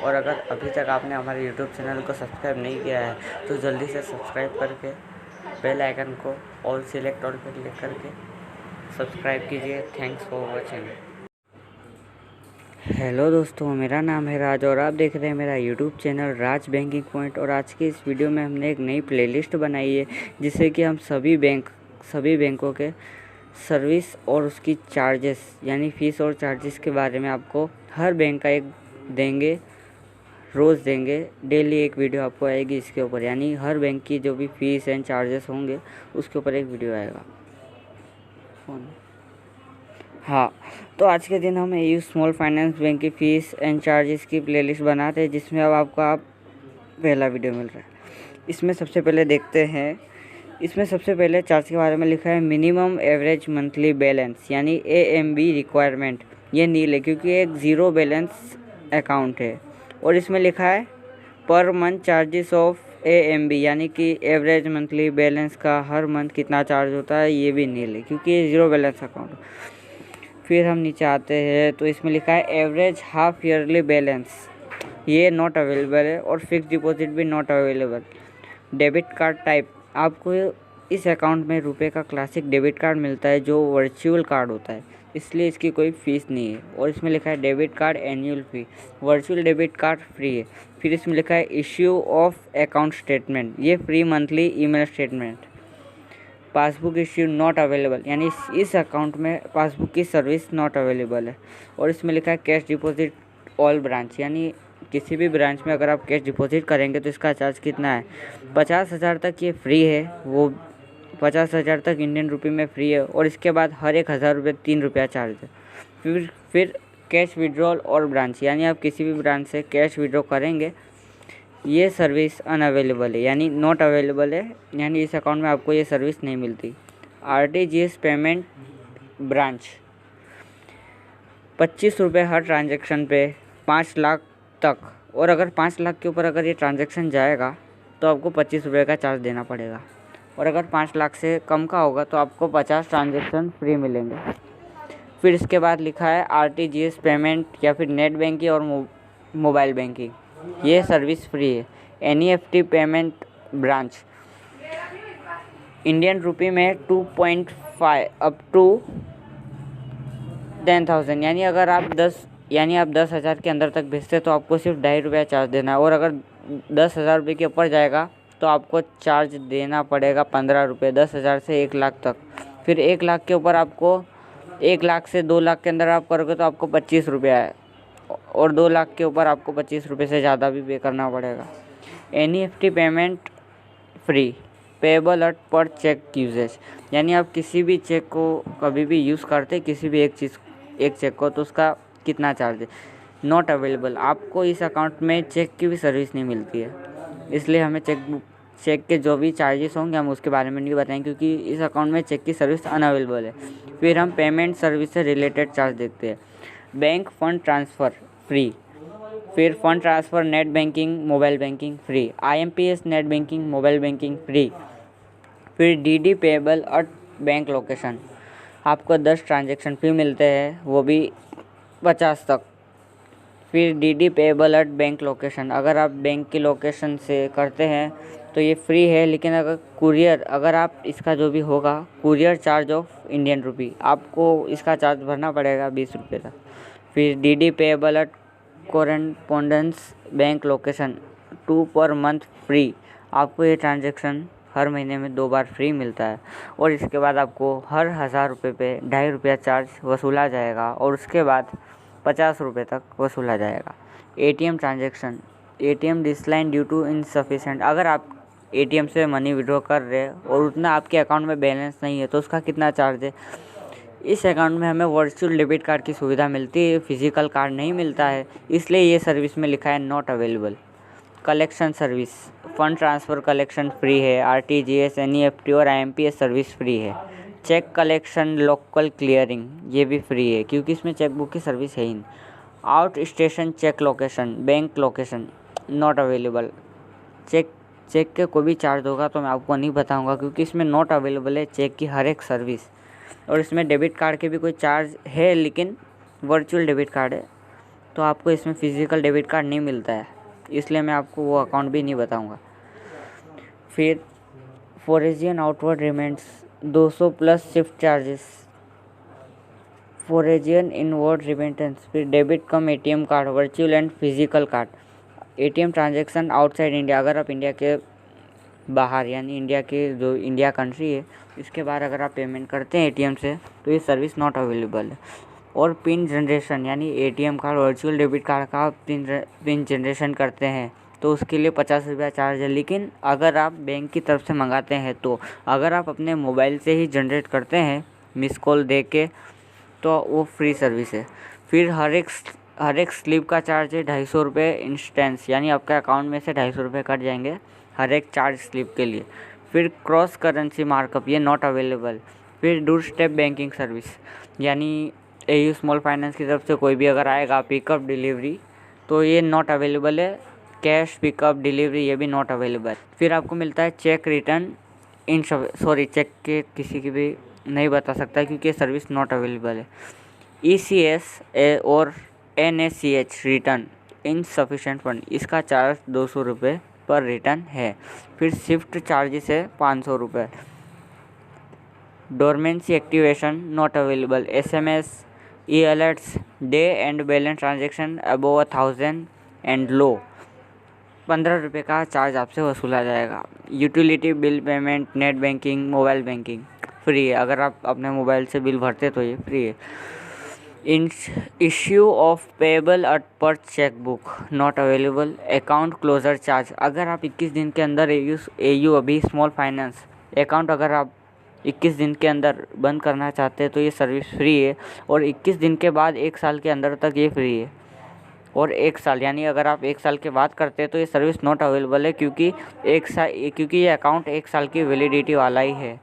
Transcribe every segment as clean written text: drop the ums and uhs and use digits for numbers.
और अगर अभी तक आपने हमारे यूट्यूब चैनल को सब्सक्राइब नहीं किया है तो जल्दी से सब्सक्राइब करके बेल आइकन को ऑल सिलेक्ट ऑल पर क्लिक करके सब्सक्राइब कीजिए। Thanks for watching. हेलो दोस्तों, मेरा नाम है राज और आप देख रहे हैं मेरा यूट्यूब चैनल राज बैंकिंग पॉइंट। और आज की इस वीडियो में हमने एक नई प्लेलिस्ट बनाई है जिससे कि हम सभी बैंकों के सर्विस और उसकी चार्जेस यानी फ़ीस और चार्जेस के बारे में आपको हर बैंक का एक देंगे, रोज़ देंगे। डेली एक वीडियो आपको आएगी इसके ऊपर, यानी हर बैंक की जो भी फ़ीस एंड चार्जेस होंगे उसके ऊपर एक वीडियो आएगा। हाँ, तो आज के दिन हम एयू स्मॉल फाइनेंस बैंक की फ़ीस एंड चार्जेस की प्लेलिस्ट बनाते हैं जिसमें अब आपको पहला वीडियो मिल रहा है। इसमें सबसे पहले चार्ज के बारे में लिखा है मिनिमम एवरेज मंथली बैलेंस यानी AMB रिक्वायरमेंट। ये नील है क्योंकि एक ज़ीरो बैलेंस अकाउंट है। और इसमें लिखा है per month charges of AMB यानी कि एवरेज मंथली बैलेंस का हर मंथ कितना चार्ज होता है, ये भी नील है क्योंकि ये ज़ीरो बैलेंस अकाउंट। फिर हम नीचे आते हैं तो इसमें लिखा है एवरेज हाफ ईयरली बैलेंस, ये नॉट अवेलेबल है। और फिक्स डिपॉजिट भी not available. Debit card type, आपको इस अकाउंट में रुपए का क्लासिक डेबिट कार्ड मिलता है जो वर्चुअल कार्ड होता है, इसलिए इसकी कोई फ़ीस नहीं है। और इसमें लिखा है डेबिट कार्ड एनुअल फी, वर्चुअल डेबिट कार्ड फ्री है। फिर इसमें लिखा है इश्यू ऑफ अकाउंट स्टेटमेंट, ये free monthly email statement. Passbook issue not available, यानी इस अकाउंट में पासबुक की सर्विस नॉट अवेलेबल है। और इसमें लिखा है कैश डिपॉजिट ऑल ब्रांच, यानी किसी भी ब्रांच में अगर आप कैश डिपॉजिट करेंगे तो इसका चार्ज कितना है, 50,000 तक ये फ्री है। वो 50,000 तक इंडियन रुपये में फ्री है। और इसके बाद हर 1,000 रुपये 3 रुपया चार्ज है। फिर कैश विड्रॉल और ब्रांच, यानी आप किसी भी ब्रांच से कैश विड्रॉ करेंगे, ये सर्विस अनअवेलेबल है यानी नॉट अवेलेबल है, यानी इस अकाउंट में आपको ये सर्विस नहीं मिलती। RTGS पेमेंट ब्रांच, 25 रुपये हर ट्रांजैक्शन पे 5 लाख तक। और अगर 5 लाख के ऊपर अगर ये ट्रांजैक्शन जाएगा तो आपको 25 रुपये का चार्ज देना पड़ेगा। और अगर 5 लाख से कम का होगा तो आपको 50 ट्रांजैक्शन फ्री मिलेंगे। फिर इसके बाद लिखा है RTGS पेमेंट या फिर नेट बैंकिंग और मोबाइल बैंकिंग, ये सर्विस फ्री है। NEFT पेमेंट ब्रांच, इंडियन रुपये में 2.5 अप टू 10,000, यानी आप 10,000 के अंदर तक भेजते तो आपको सिर्फ 2.5 रुपया चार्ज देना है। और अगर 10,000 रुपये के ऊपर जाएगा तो आपको चार्ज देना पड़ेगा 15 रुपये, 10,000 से 1 लाख तक। फिर 1 लाख के ऊपर आपको 1 लाख से 2 लाख के अंदर आप करोगे तो आपको 25 रुपया है। और 2 लाख के ऊपर आपको 25 रुपये से ज़्यादा भी पे करना पड़ेगा। NEFT payment free, payable eight पर चेक यूजेज, यानी आप किसी भी चेक को कभी भी यूज़ करते किसी भी एक चेक को तो उसका कितना चार्ज है, नॉट अवेलेबल। आपको इस अकाउंट में चेक की भी सर्विस नहीं मिलती है, इसलिए हमें चेक के जो भी चार्जेस होंगे हम उसके बारे में नहीं बताएंगे क्योंकि इस अकाउंट में चेक की सर्विस अनअवेलेबल है। फिर हम पेमेंट सर्विस से रिलेटेड चार्ज देखते हैं। बैंक फंड ट्रांसफ़र फ्री, फिर fund transfer net banking mobile banking free, IMPS net banking mobile banking free. फिर DD payable eight bank location, आपको 10 ट्रांजैक्शन फ्री मिलते हैं, वो भी 50 तक। फिर DD payable eight bank location, अगर आप बैंक की लोकेशन से करते हैं तो ये फ्री है, लेकिन अगर आप इसका जो भी होगा courier charge of Indian rupee, आपको इसका चार्ज भरना पड़ेगा 20 रुपये तक। फिर DD payable eight correspondence bank location 2 per month free, आपको ये ट्रांजैक्शन हर महीने में 2 बार फ्री मिलता है। और इसके बाद आपको हर 1,000 रुपये पे 2.5 रुपया चार्ज वसूला जाएगा और उसके बाद 50 रुपये तक वसूला जाएगा। ATM transaction, ATM decline due to insufficient, अगर आप ATM से मनी विड्रॉ कर रहे हैं और उतना आपके अकाउंट में बैलेंस नहीं है तो उसका कितना चार्ज है। इस अकाउंट में हमें वर्चुअल डेबिट कार्ड की सुविधा मिलती है, फिजिकल कार्ड नहीं मिलता है, इसलिए ये सर्विस में लिखा है not available. Collection service, fund transfer collection free है, RTGS NEFT और IMPS सर्विस फ्री है। चेक कलेक्शन लोकल क्लियरिंग, ये भी फ्री है क्योंकि इसमें चेक बुक की सर्विस है ही नहीं। Outstation cheque location bank location not available, cheque के कोई भी चार्ज होगा तो मैं आपको नहीं बताऊंगा क्योंकि इसमें नॉट अवेलेबल है चेक की हर एक सर्विस। और इसमें डेबिट कार्ड के भी कोई चार्ज है लेकिन वर्चुअल डेबिट कार्ड है, तो आपको इसमें फिजिकल डेबिट कार्ड नहीं मिलता है, इसलिए मैं आपको वो अकाउंट भी नहीं बताऊंगा। फिर foreign outward remittance 200 plus swift charges, foreign inward remittance, फिर debit cum ATM card, virtual and physical card, ATM transaction outside India, अगर आप इंडिया के बाहर यानी इंडिया के जो इंडिया कंट्री है इसके बाहर अगर आप पेमेंट करते हैं एटीएम से तो ये सर्विस नॉट अवेलेबल है। और पिन जनरेशन यानी ATM card virtual debit card का आप पिन जनरेशन करते हैं तो उसके लिए 50 रुपया चार्ज है, लेकिन अगर आप बैंक की तरफ से मंगाते हैं तो अगर आप अपने मोबाइल से ही जनरेट करते हैं मिस कॉल दे के तो वो फ्री सर्विस है। फिर हर एक स्लिप का चार्ज है 250 रुपये इंस्टेंस, यानी आपके अकाउंट में से 250 रुपये कट जाएंगे हर एक चार्ज स्लिप के लिए। फिर क्रॉस करेंसी मार्कअप, ये नॉट अवेलेबल। फिर डोर स्टेप बैंकिंग सर्विस, यानी एयू स्मॉल फाइनेंस की तरफ से कोई भी अगर आएगा पिकअप डिलीवरी तो ये नॉट अवेलेबल है। कैश पिकअप डिलीवरी ये भी नॉट अवेलेबल। फिर आपको मिलता है चेक रिटर्न चेक के किसी की भी नहीं बता सकता क्योंकि ये सर्विस नॉट अवेलेबल है। ECS और NACH रिटर्न इनसफिशेंट फंड, इसका चार्ज 200 रुपये पर रिटर्न है। फिर शिफ्ट चार्जेस है 500 रुपये। Dormancy activation not available. SMS E alerts day and balance transaction above 1000 and low, 15 रुपये का चार्ज आपसे वसूला जाएगा। Utility bill payment, net banking, mobile banking free है, अगर आप अपने मोबाइल से बिल भरते तो ये फ्री है। Issue of payable par cheque book not available. Account closure charge, अगर आप 21 दिन के अंदर एयू अभी स्मॉल फाइनेंस अकाउंट अगर आप 21 दिन के अंदर बंद करना चाहते हैं तो ये सर्विस फ्री है। और 21 दिन के बाद 1 साल के अंदर तक ये फ्री है। और 1 साल यानी अगर आप 1 साल के बाद करते हैं तो ये सर्विस नॉट अवेलेबल है क्योंकि ये अकाउंट 1 साल की वैलिडिटी वाला ही है।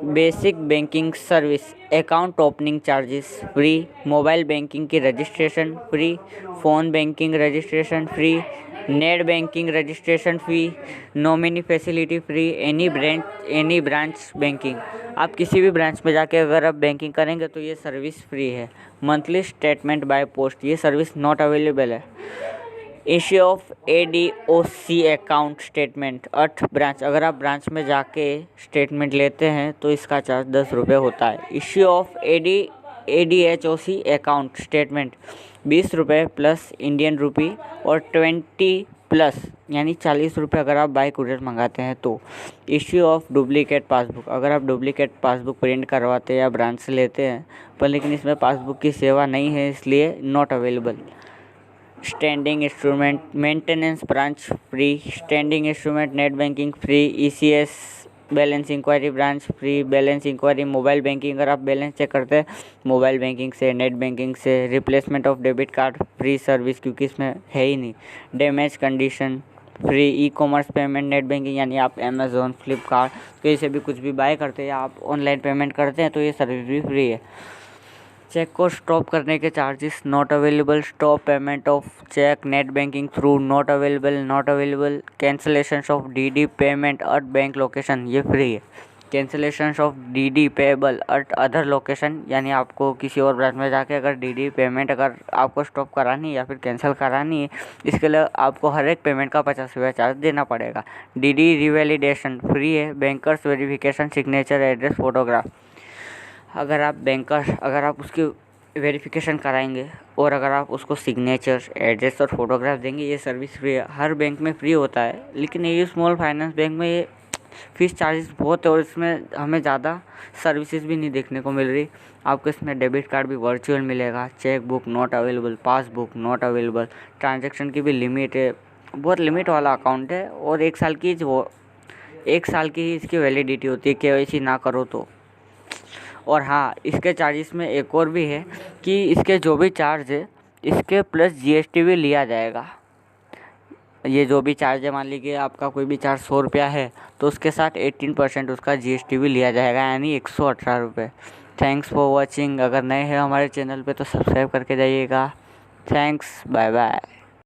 Basic banking service, account opening charges free, mobile banking की registration free, phone banking registration free, net banking registration free, nominee facility free, any branch banking, आप किसी भी ब्रांच में जाके अगर आप बैंकिंग करेंगे तो ये सर्विस फ्री है। मंथली स्टेटमेंट बाय पोस्ट, ये सर्विस नॉट अवेलेबल है। Issue of ADOC account statement at branch, अगर आप ब्रांच में जाके स्टेटमेंट लेते हैं तो इसका चार्ज 10 रुपये होता है। Issue of ADHOC account statement 20 रुपये प्लस इंडियन रूपी और 20 प्लस यानी 40 रुपये अगर आप बाय कुरियर मंगाते हैं तो। इश्यू ऑफ डुप्लीकेट पासबुक, अगर आप डुप्लीकेट पासबुक प्रिंट करवाते हैं या ब्रांच से लेते हैं पर लेकिन इसमें पासबुक की सेवा नहीं है इसलिए not available. Standing instrument maintenance branch free, standing instrument net banking free, ECS balance inquiry branch free, balance inquiry mobile banking, अगर आप बैलेंस चेक करते हैं मोबाइल बैंकिंग से नेट बैंकिंग से, replacement of debit card free service क्योंकि इसमें है ही नहीं। Damage condition free, e-commerce payment net banking यानी आप अमेज़ॉन फ्लिपकार्ट कहीं से भी कुछ भी बाय करते हैं या आप ऑनलाइन पेमेंट करते हैं तो ये सर्विस भी फ्री है। चेक को स्टॉप करने के charges not available. Stop payment of cheque net banking through not available. Cancellation of DD payment at bank location, ये फ्री है। Cancellation of DD payable at other location, यानी आपको किसी और ब्रांच में जाके अगर DD पेमेंट अगर आपको स्टॉप करानी है या फिर कैंसिल करानी है इसके लिए आपको हर एक पेमेंट का 50 रुपये चार्ज देना पड़ेगा। DD रिवैलिडेशन फ्री है। Bankers verification signature address photograph, अगर आप उसकी वेरिफिकेशन कराएंगे और अगर आप उसको सिग्नेचर एड्रेस और फोटोग्राफ देंगे ये सर्विस फ्री है। हर बैंक में फ्री होता है लेकिन ये स्मॉल फाइनेंस बैंक में ये फीस चार्जेस बहुत है और इसमें हमें ज़्यादा सर्विसेज भी नहीं देखने को मिल रही। आपको इसमें डेबिट कार्ड भी वर्चुअल मिलेगा, check book not available, passbook not available, transaction की भी लिमिट है, बहुत लिमिट वाला अकाउंट है और 1 साल की ही इसकी वैलिडिटी होती है KYC ना करो तो। और हाँ, इसके चार्जेस में एक और भी है कि इसके जो भी चार्ज है इसके प्लस GST भी लिया जाएगा। ये जो भी चार्ज है, मान लीजिए आपका कोई भी चार्ज 100 रुपया है तो उसके साथ 18% उसका GST भी लिया जाएगा यानी 118 रुपये। Thanks for watching. अगर नए हैं हमारे चैनल पे तो सब्सक्राइब करके जाइएगा। Thanks, bye bye.